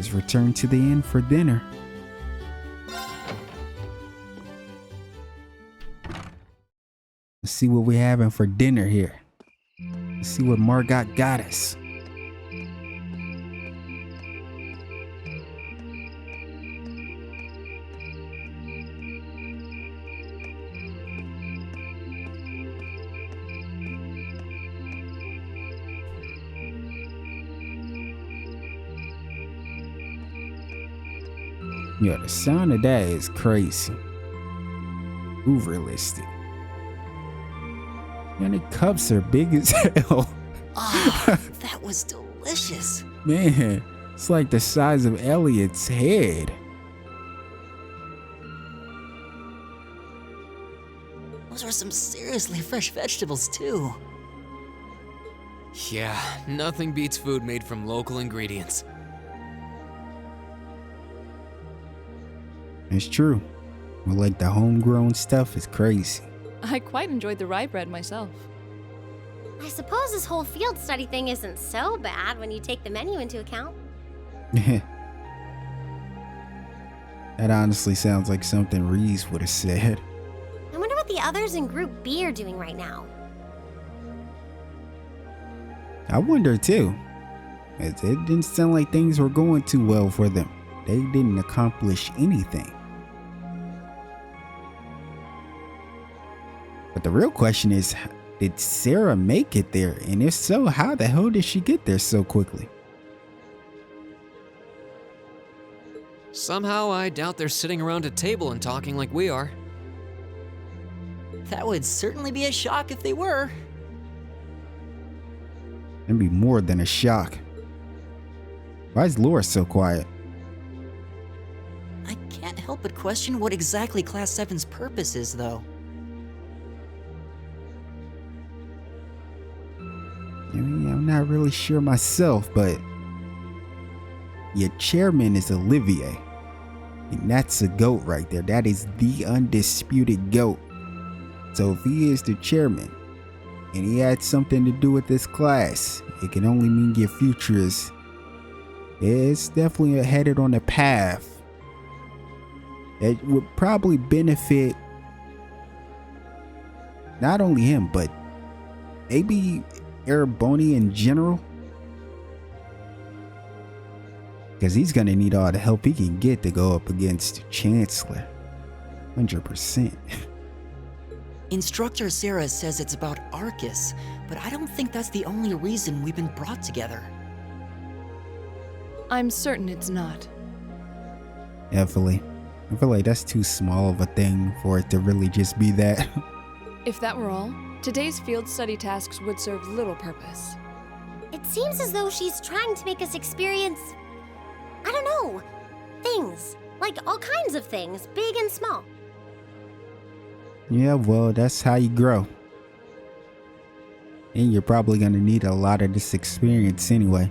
Let's return to the inn for dinner. Let's see what we're having for dinner here. Let's see what Margot got us. Yeah, the sound of that is crazy. Ooh, realistic. And the cups are big as hell. Oh, that was delicious. Man, it's like the size of Elliot's head. Those are some seriously fresh vegetables, too. Yeah, nothing beats food made from local ingredients. It's true. But like the homegrown stuff is crazy. I quite enjoyed the rye bread myself. I suppose this whole field study thing isn't so bad when you take the menu into account. That honestly sounds like something Reese would have said. I wonder what the others in Group B are doing right now. I wonder too. It didn't sound like things were going too well for them. They didn't accomplish anything. But the real question is, did Sarah make it there? And if so, how the hell did she get there so quickly? Somehow, I doubt they're sitting around a table and talking like we are. That would certainly be a shock if they were. It'd be more than a shock. Why is Laura so quiet? I can't help but question what exactly Class 7's purpose is, though. I mean, I'm not really sure myself, but your chairman is Olivier. And that's a GOAT right there. That is the undisputed GOAT. So if he is the chairman and he had something to do with this class, it can only mean your future is definitely headed on a path that would probably benefit not only him, but maybe Ereboni in general, because he's gonna need all the help he can get to go up against Chancellor. 100%. Instructor Sarah says it's about Arcus, but I don't think that's the only reason we've been brought together. I'm certain it's not. Definitely. I feel like that's too small of a thing for it to really just be that. If that were all, today's field study tasks would serve little purpose. It seems as though she's trying to make us experience, I don't know, things. Like all kinds of things, big and small. Yeah, well, that's how you grow. And you're probably gonna need a lot of this experience anyway.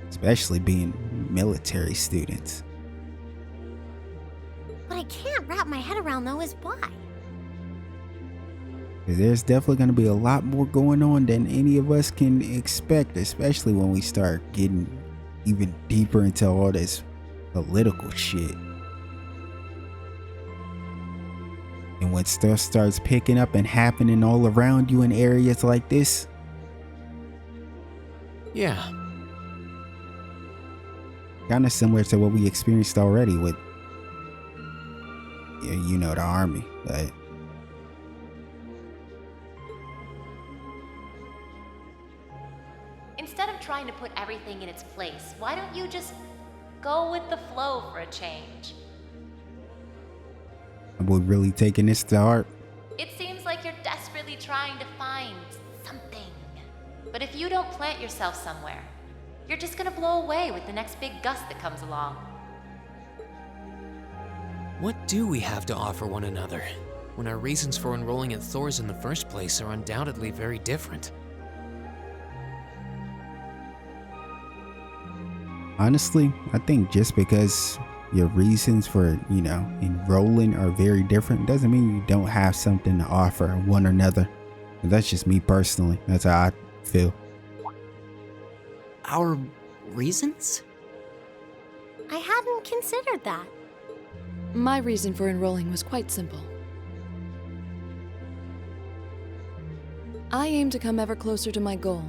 Especially being military students. What I can't wrap my head around though is why. There's definitely going to be a lot more going on than any of us can expect, especially when we start getting even deeper into all this political shit. And when stuff starts picking up and happening all around you in areas like this. Yeah. Kind of similar to what we experienced already with, you know, the army, right? Instead of trying to put everything in its place, why don't you just go with the flow for a change? We're really taking this to heart. It seems like you're desperately trying to find something. But if you don't plant yourself somewhere, you're just gonna blow away with the next big gust that comes along. What do we have to offer one another, when our reasons for enrolling at Thor's in the first place are undoubtedly very different? Honestly, I think just because your reasons for, you know, enrolling are very different doesn't mean you don't have something to offer one another. That's just me personally. That's how I feel. Our Reasons? I hadn't considered that. My reason for enrolling was quite simple. I aim to come ever closer to my goal.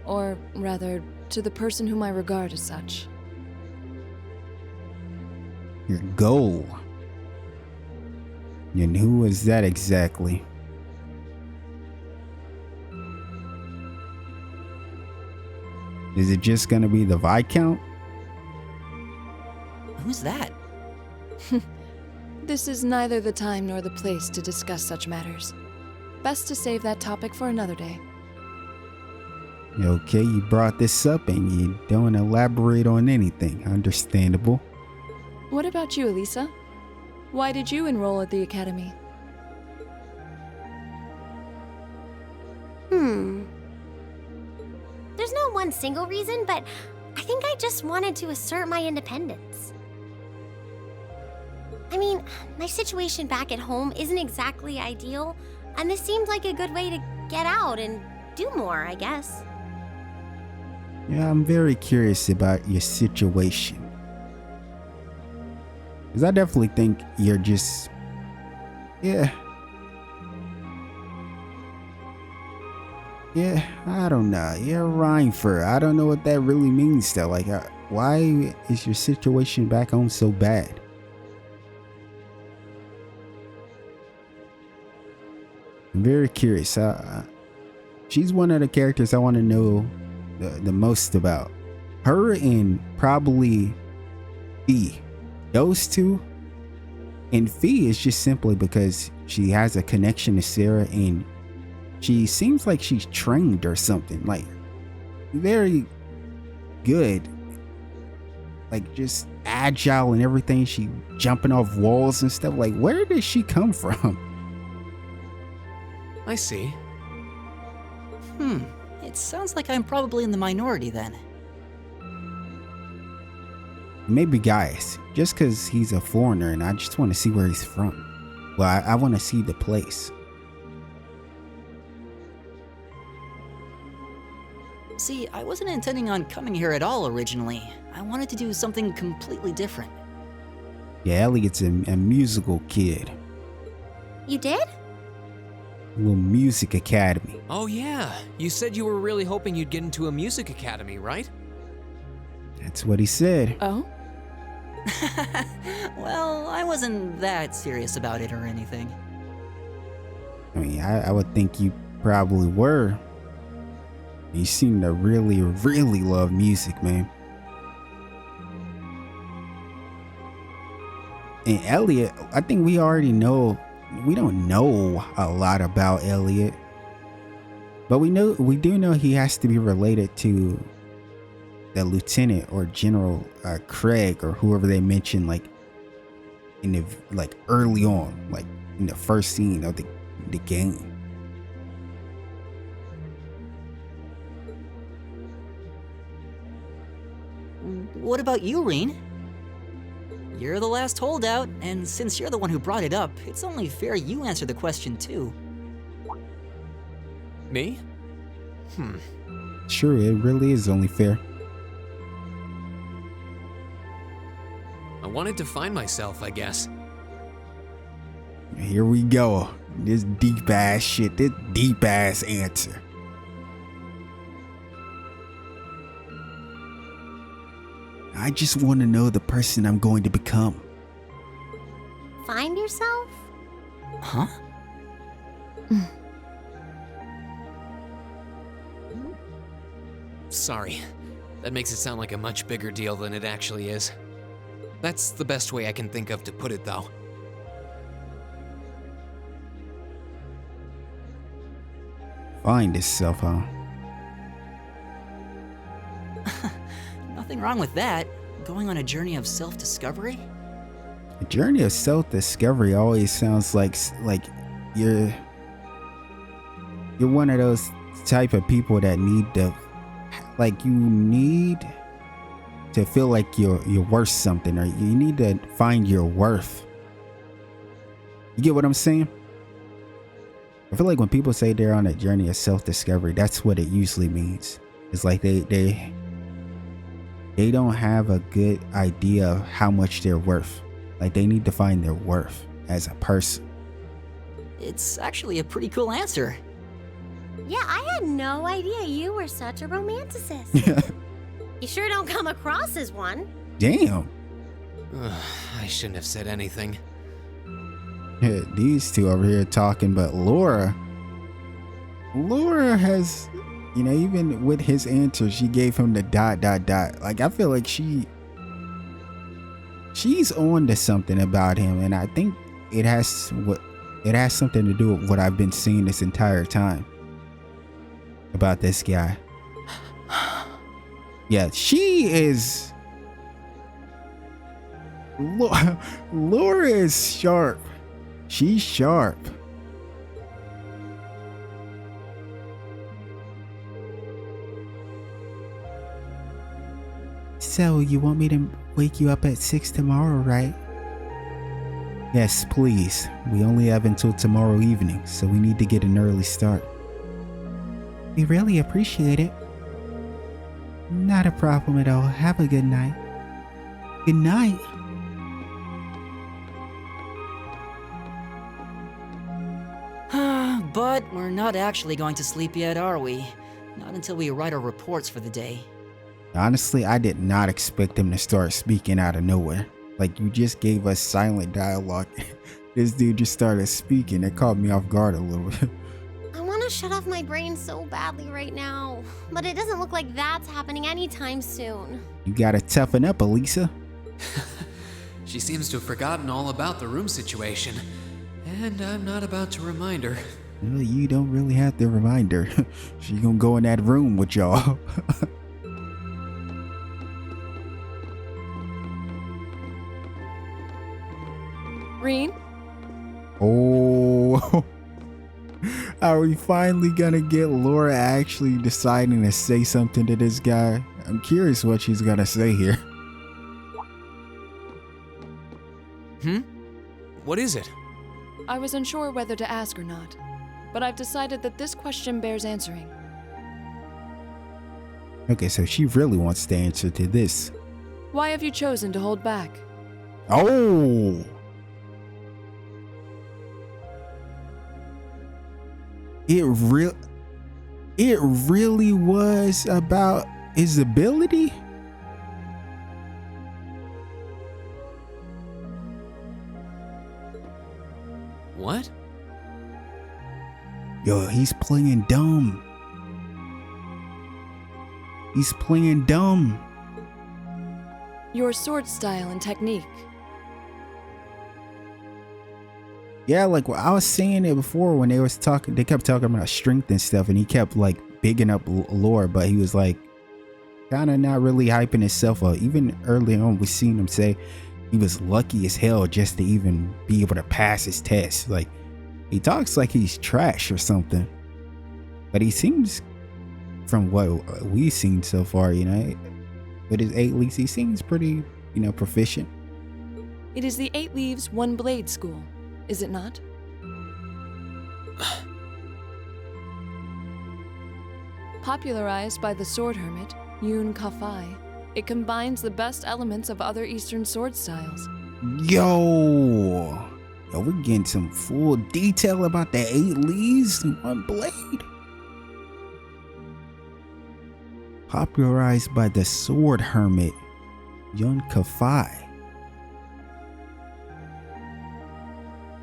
Or rather, to the person whom I regard as such. Your goal. And who is that exactly? Is it just gonna be the Viscount? Who's that? This is neither the time nor the place to discuss such matters. Best to save that topic for another day. Okay, you brought this up and you don't elaborate on anything. Understandable. What about you, Elisa? Why did you enroll at the academy? There's no one single reason, but I think I just wanted to assert my independence. I mean, my situation back at home isn't exactly ideal, and this seemed like a good way to get out and do more, I guess. Yeah, I'm very curious about your situation. Because I definitely think you're just... Yeah, I don't know. You're a rhymer. I don't know what that really means though. Like, why is your situation back home so bad? I'm very curious. She's one of the characters I want to know the most about. Her and probably Fee. Those two. And Fee is just simply because she has a connection to Sarah and she seems like she's trained or something. Like, very good. Like, just agile and everything. She jumping off walls and stuff. Like, where did she come from? I see. It sounds like I'm probably in the minority then. Maybe Gaius, just because he's a foreigner and I just want to see where he's from. Well, I want to see the place. See, I wasn't intending on coming here at all originally. I wanted to do something completely different. Yeah, Elliot's a musical kid. You did? A little music academy. Oh yeah, you said you were really hoping you'd get into a music academy, right? That's what he said. Oh? Well, I wasn't that serious about it or anything. I mean, I would think you probably were. You seem to really, really love music, man. And Elliot, I think we already know. We don't know a lot about Elliot, but we do know he has to be related to the lieutenant or General Craig or whoever they mentioned, like in the early on, like in the first scene of the game. What about you, Rean? You're the last holdout, and since you're the one who brought it up, it's only fair you answer the question too. Me? Sure, it really is only fair. I wanted to find myself, I guess. Here we go. This deep ass shit. This deep ass answer. I just want to know the person I'm going to become. Find yourself? Huh? Sorry. That makes it sound like a much bigger deal than it actually is. That's the best way I can think of to put it, though. Find yourself, huh? Nothing wrong with that. Going on a journey of self-discovery? A journey of self-discovery always sounds like you're one of those type of people that need to, you need to feel like you're worth something, or you need to find your worth. You get what I'm saying? I feel like when people say they're on a journey of self-discovery, that's what it usually means. It's like they they don't have a good idea of how much they're worth. Like, they need to find their worth as a person. It's actually a pretty cool answer. Yeah, I had no idea you were such a romanticist. You sure don't come across as one. Damn. I shouldn't have said anything. Yeah, these two over here talking, but Laura has, you know, even with his answer, she gave him the ... Like, I feel like she's on to something about him, and I think it has something to do with what I've been seeing this entire time about this guy. Yeah, she is. Laura is sharp. She's sharp. So, you want me to wake you up at 6 tomorrow, right? Yes, please. We only have until tomorrow evening, so we need to get an early start. We really appreciate it. Not a problem at all. Have a good night. Good night. But we're not actually going to sleep yet, are we? Not until we write our reports for the day. Honestly, I did not expect him to start speaking out of nowhere. Like, you just gave us silent dialogue. This dude just started speaking. It caught me off guard a little bit. I want to shut off my brain so badly right now, but it doesn't look like that's happening anytime soon. You gotta toughen up, Elisa. She seems to have forgotten all about the room situation, and I'm not about to remind her. Well, you don't really have to remind her. She gonna go in that room with y'all. Rean? Oh. Are we finally gonna get Laura actually deciding to say something to this guy? I'm curious what she's gonna say here. What is it? I was unsure whether to ask or not, but I've decided that this question bears answering. Okay, so she really wants the answer to this. Why have you chosen to hold back? Oh! It really was about his ability? What? Yo, he's playing dumb. He's playing dumb. Your sword style and technique. Yeah, like I was saying it before when they kept talking about strength and stuff, and he kept like bigging up Laura, but he was like kind of not really hyping himself up. Even early on, we seen him say he was lucky as hell just to even be able to pass his test. Like, he talks like he's trash or something, but he seems, from what we've seen so far, you know, with his 8 leaves, he seems pretty, you know, proficient. It is the 8 Leaves, 1 Blade school, is it not? Popularized by the sword hermit, Yun Ka-Fai, it combines the best elements of other Eastern sword styles. Yo, we're getting some full detail about the 8 leaves and 1 blade. Popularized by the sword hermit, Yun Ka-Fai.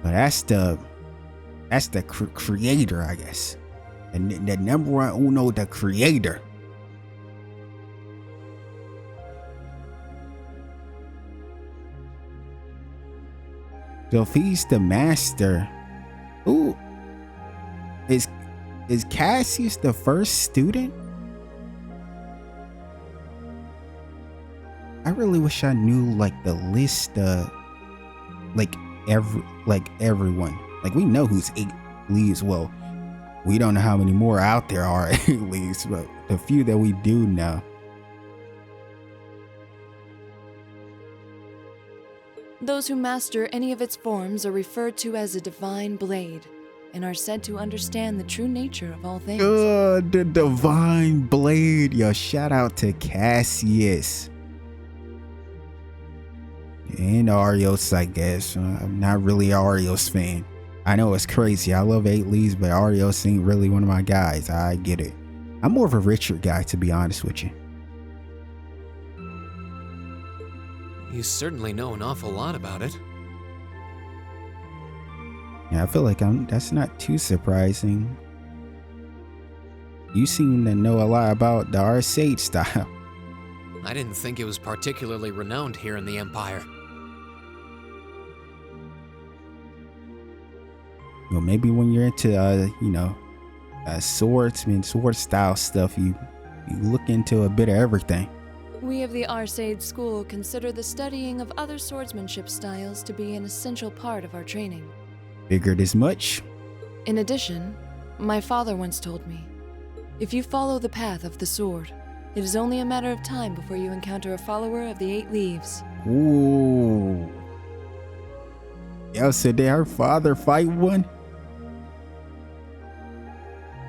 But that's the creator, I guess. And the number one uno, the creator. So if he's the master, ooh, is Cassius the first student? I really wish I knew like the list, like everyone. Like, we know who's 8 leaves. Well, we don't know how many more out there are 8 leaves, but the few that we do know. Those who master any of its forms are referred to as a divine blade, and are said to understand the true nature of all things. The divine blade. Yo, shout out to Cassius. And Arios, I guess. I'm not really an Arios fan. I know it's crazy. I love 8 Leaves, but Arios ain't really one of my guys. I get it. I'm more of a Richard guy, to be honest with you. You certainly know an awful lot about it. Yeah, I feel like that's not too surprising. You seem to know a lot about the Arcade style. I didn't think it was particularly renowned here in the Empire. Well, maybe when you're into, swordsman, sword style stuff, you look into a bit of everything. We of the Arcade School consider the studying of other swordsmanship styles to be an essential part of our training. Figured as much. In addition, my father once told me, if you follow the path of the sword, it is only a matter of time before you encounter a follower of the 8 Leaves. Ooh. Yo, so did her father fight one?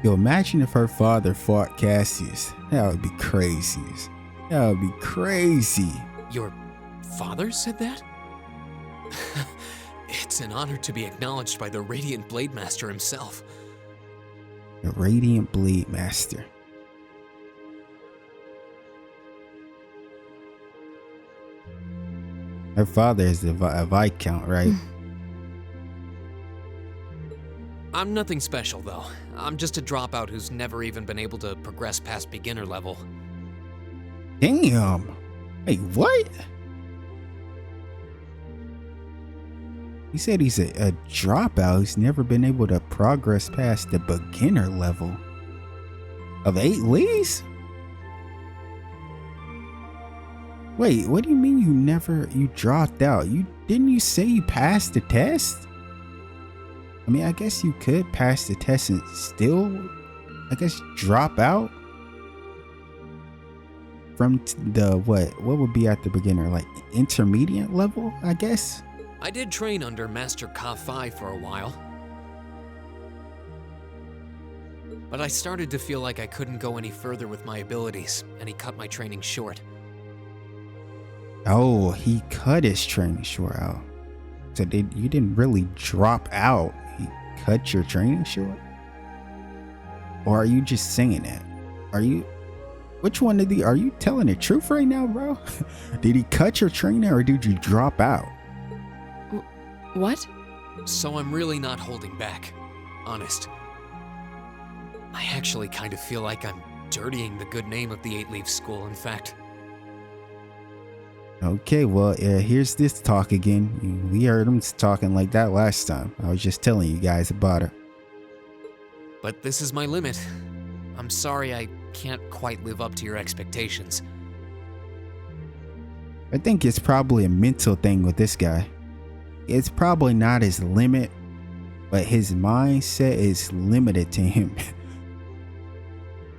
Yo, imagine if her father fought Cassius. That would be crazy. That would be crazy. Your father said that? It's an honor to be acknowledged by the Radiant Blade Master himself. The Radiant Blade Master. Her father is a Viscount, right? I'm nothing special, though. I'm just a dropout who's never even been able to progress past beginner level. Damn. Wait, what? He said he's a dropout who's never been able to progress past the beginner level of 8 Leaves? Wait, what do you mean you dropped out? Didn't you say you passed the test? I mean, I guess you could pass the test and still, I guess, drop out from the, what would be at the beginner, like intermediate level, I guess? I did train under Master কথälve for a while. But I started to feel like I couldn't go any further with my abilities, and he cut my training short. Oh, he cut his training short out. So you didn't really drop out. He cut your training short? Or are you just saying that? Which one are you telling the truth right now, bro? Did he cut your training or did you drop out? What? So I'm really not holding back. Honest. I actually kind of feel like I'm dirtying the good name of the 8 Leaf School, in fact. Okay, well, here's this talk again. We heard him talking like that last time. I was just telling you guys about it. But this is my limit. I'm sorry I can't quite live up to your expectations. I think it's probably a mental thing with this guy. It's probably not his limit, but his mindset is limited to him.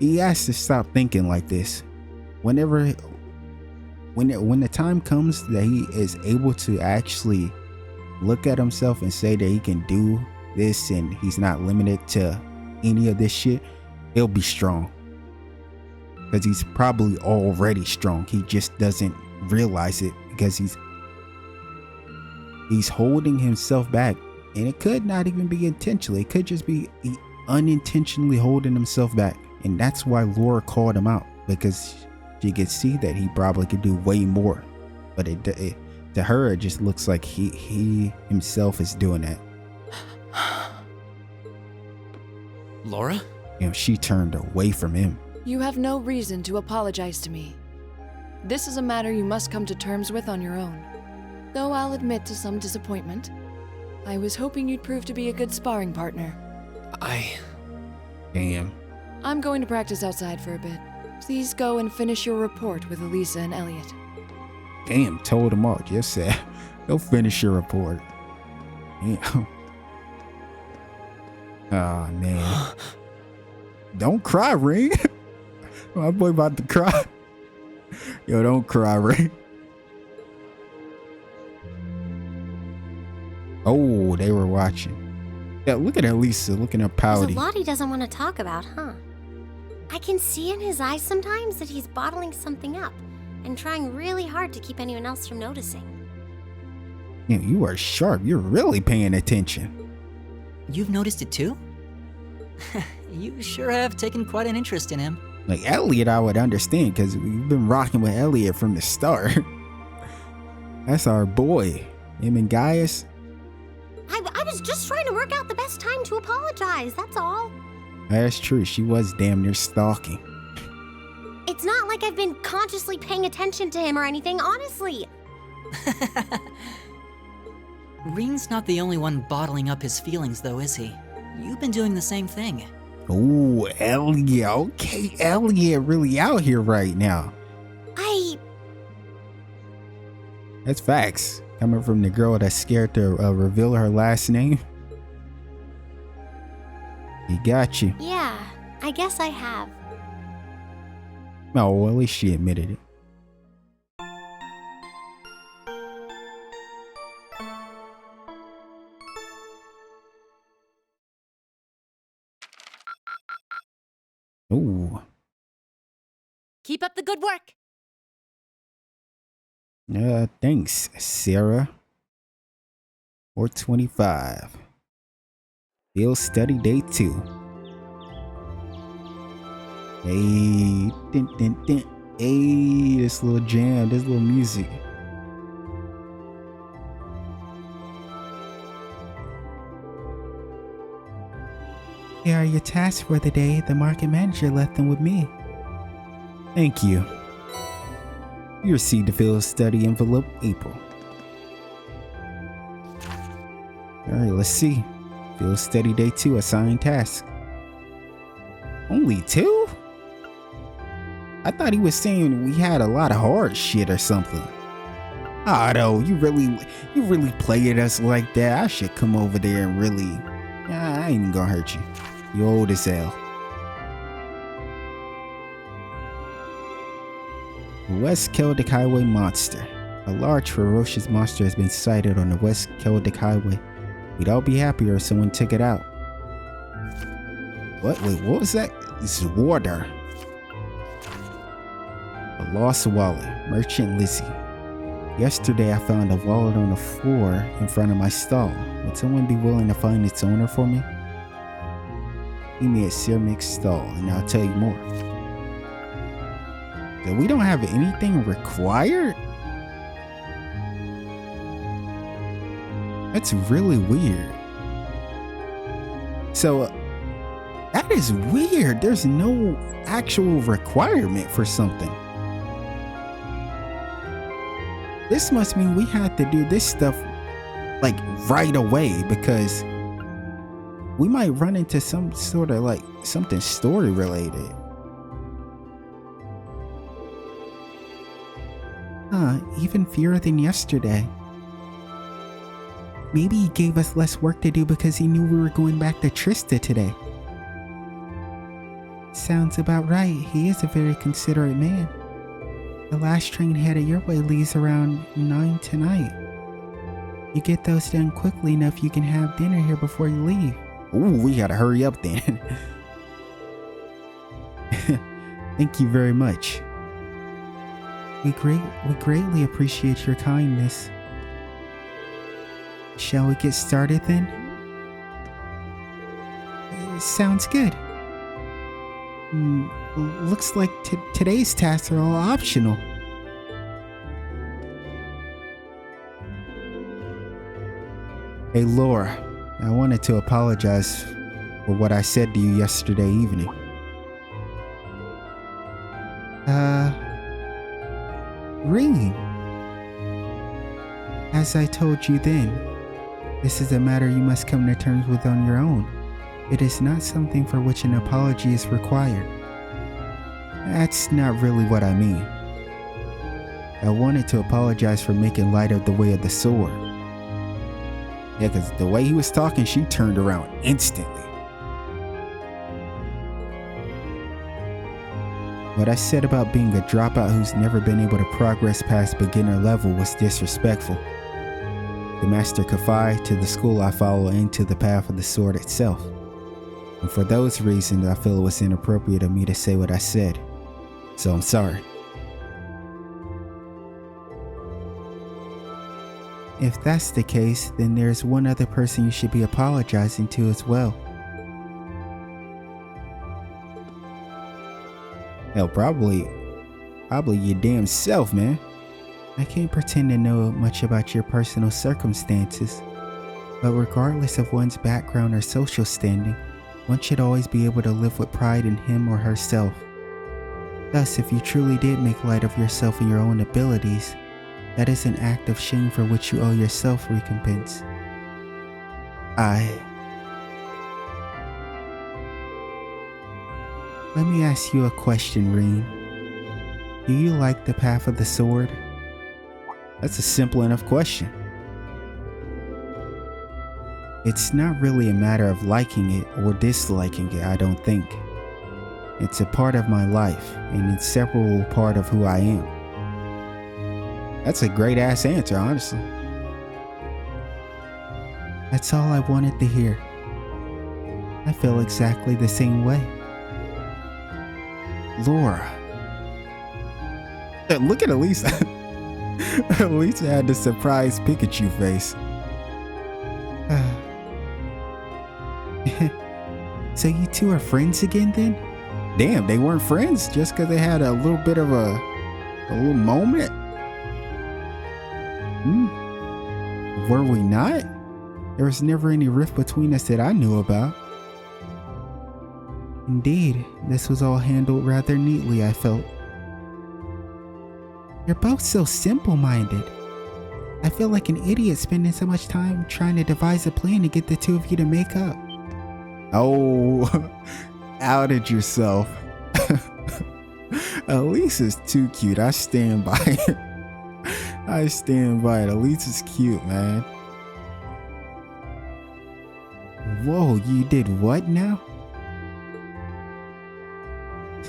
He has to stop thinking like this. When the time comes that he is able to actually look at himself and say that he can do this and he's not limited to any of this shit, he'll be strong. Because he's probably already strong. He just doesn't realize it because he's holding himself back. And it could not even be intentionally. It could just be unintentionally holding himself back. And that's why Laura called him out, because she could see that he probably could do way more. But to her, it just looks like he himself is doing that. Laura? She turned away from him. You have no reason to apologize to me. This is a matter you must come to terms with on your own. Though I'll admit to some disappointment. I was hoping you'd prove to be a good sparring partner. Damn. I'm going to practice outside for a bit. Please go and finish your report with Elisa and Elliot. Damn, told him all. Just said, go finish your report. Damn. Oh, man. Don't cry, Ring. My boy about to cry. Yo, don't cry, Ring. Oh, they were watching. Yeah, look at Elisa, looking at There's pouty. a lot he doesn't want to talk about, huh? I can see in his eyes sometimes that he's bottling something up and trying really hard to keep anyone else from noticing. Yeah, you are sharp. You're really paying attention. You've noticed it too? You sure have taken quite an interest in him. Like Elliot, I would understand because we've been rocking with Elliot from the start. That's our boy. Him and Gaius. I was just trying to work out the best time to apologize, that's all. That's true. She was damn near stalking. It's not like I've been consciously paying attention to him or anything, honestly. Rean's not the only one bottling up his feelings, though, is he? You've been doing the same thing. Oh, Elliot. Okay, Elliot really out here right now. That's facts. Coming from the girl that's scared to reveal her last name. He got you. Yeah, I guess I have. Oh, well, at least she admitted it. Ooh. Keep up the good work. Thanks, Sarah. 425. Field study day 2. Hey, din, din, din. Hey, this little jam, this little music. Here are your tasks for the day. The market manager left them with me. Thank you. You received the field study envelope, April. Alright, let's see. Field study day 2, assigned task. Only 2? I thought he was saying we had a lot of hard shit or something. Ah, no, you really played us like that. I should come over there and really... I ain't even gonna hurt you. You old as hell. West Celtic Highway monster. A large ferocious monster has been sighted on the West Celtic Highway. We'd all be happier if someone took it out. What? Wait, what was that? This is water. A lost wallet. Merchant Lizzie. Yesterday I found a wallet on the floor in front of my stall. Would someone be willing to find its owner for me? Meet me at Cermic's stall and I'll tell you more. So we don't have anything required? That's really weird. So that is weird. There's no actual requirement for something. This must mean we had to do this stuff like right away because we might run into some sort of like something story related. Even fewer than yesterday. Maybe he gave us less work to do because he knew we were going back to Trista today. Sounds about right. He is a very considerate man. The last train headed your way leaves around 9 tonight. You get those done quickly enough you can have dinner here before you leave. Ooh, we gotta hurry up then. Thank you very much. We greatly appreciate your kindness. Shall we get started then? Sounds good. Looks like today's tasks are all optional. Hey Laura, I wanted to apologize for what I said to you yesterday evening. Rean. As I told you then, this is a matter you must come to terms with on your own. It is not something for which an apology is required. That's not really what I mean. I wanted to apologize for making light of the way of the sword. Yeah, because the way he was talking, she turned around instantly. What I said about being a dropout who's never been able to progress past beginner level was disrespectful. The Master Kafai, to the school I follow, and to the path of the sword itself. And for those reasons, I feel it was inappropriate of me to say what I said. So I'm sorry. if that's the case, then there's one other person you should be apologizing to as well. Hell, probably your damn self, man. I can't pretend to know much about your personal circumstances, but regardless of one's background or social standing, one should always be able to live with pride in him or herself. Thus, if you truly did make light of yourself and your own abilities, that is an act of shame for which you owe yourself recompense. Let me ask you a question, Rean. Do you like the path of the sword? That's a simple enough question. It's not really a matter of liking it or disliking it, I don't think. It's a part of my life, an inseparable part of who I am. That's a great ass answer, honestly. That's all I wanted to hear. I feel exactly the same way. Laura. Look at Elise. Elise had the surprised Pikachu face. So you two are friends again then? Damn, they weren't friends just because they had a little bit of a little moment? Were we not? There was never any rift between us that I knew about. Indeed, this was all handled rather neatly, I felt. You're both so simple-minded. I feel like an idiot spending so much time trying to devise a plan to get the two of you to make up. Oh, outed yourself. Elise is too cute. I stand by it. I stand by it. Elise is cute, man. Whoa, you did what now?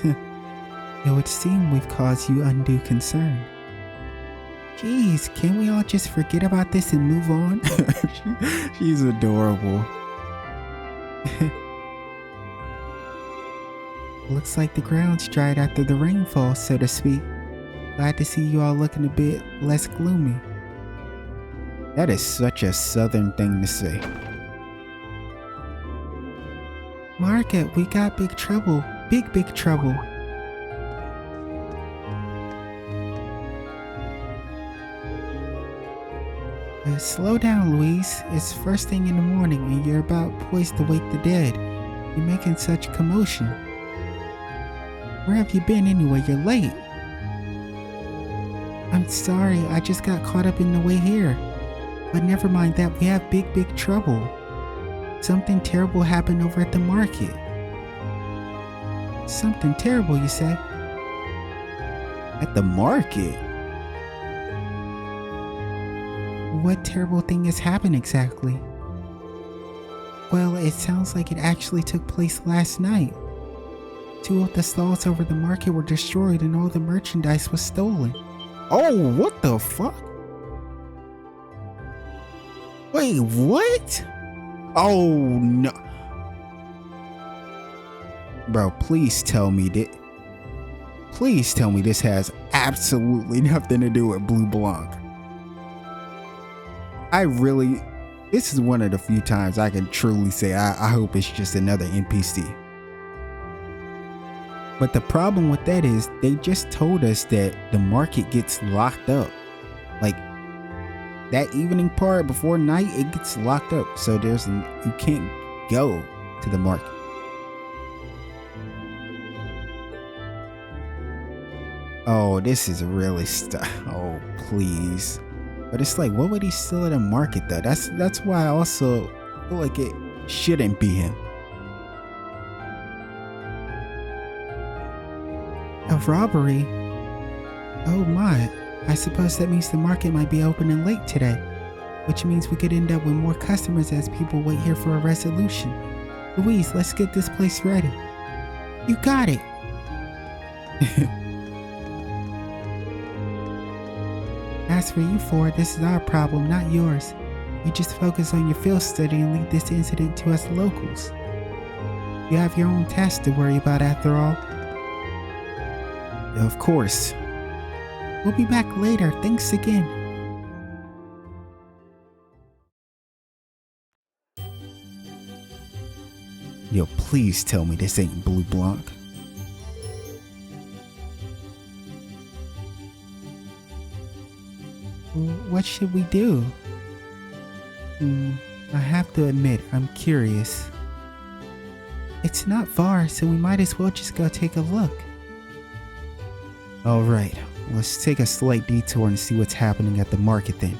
It would seem we've caused you undue concern. Jeez, can't we all just forget about this and move on? She's adorable. Looks like the ground's dried after the rainfall, so to speak. Glad to see you all looking a bit less gloomy. That is such a southern thing to say. Margaret, we got big trouble. Big trouble. Slow down, Louise. It's first thing in the morning and you're about poised to wake the dead. You're making such commotion. Where have you been anyway? You're late. I'm sorry, I just got caught up in the way here. But never mind that, we have big trouble. Something terrible happened over at the market. Something terrible, you say? At the market? What terrible thing has happened exactly? Well, it sounds like it actually took place last night. 2 of the stalls over the market were destroyed and all the merchandise was stolen. Oh, what the fuck? Wait, what? Oh, no. Bro, please tell me that. Please tell me this has absolutely nothing to do with Blue Blanc. This is one of the few times I can truly say I hope it's just another NPC. But the problem with that is they just told us that the market gets locked up. Like that evening part before night, it gets locked up. So you can't go to the market. Oh, this is really oh, please. But it's like, what would he steal at a market though? That's why I also feel like it shouldn't be him. A robbery? Oh my, I suppose that means the market might be opening late today, which means we could end up with more customers as people wait here for a resolution. Louise, let's get this place ready. You got it. As for you four, this is our problem, not yours. You just focus on your field study and leave this incident to us locals. You have your own tasks to worry about after all. Of course. We'll be back later. Thanks again. Yo, please tell me this ain't Blue Blanc. What should we do? I have to admit, I'm curious. It's not far, so we might as well just go take a look. Alright, let's take a slight detour and see what's happening at the market then.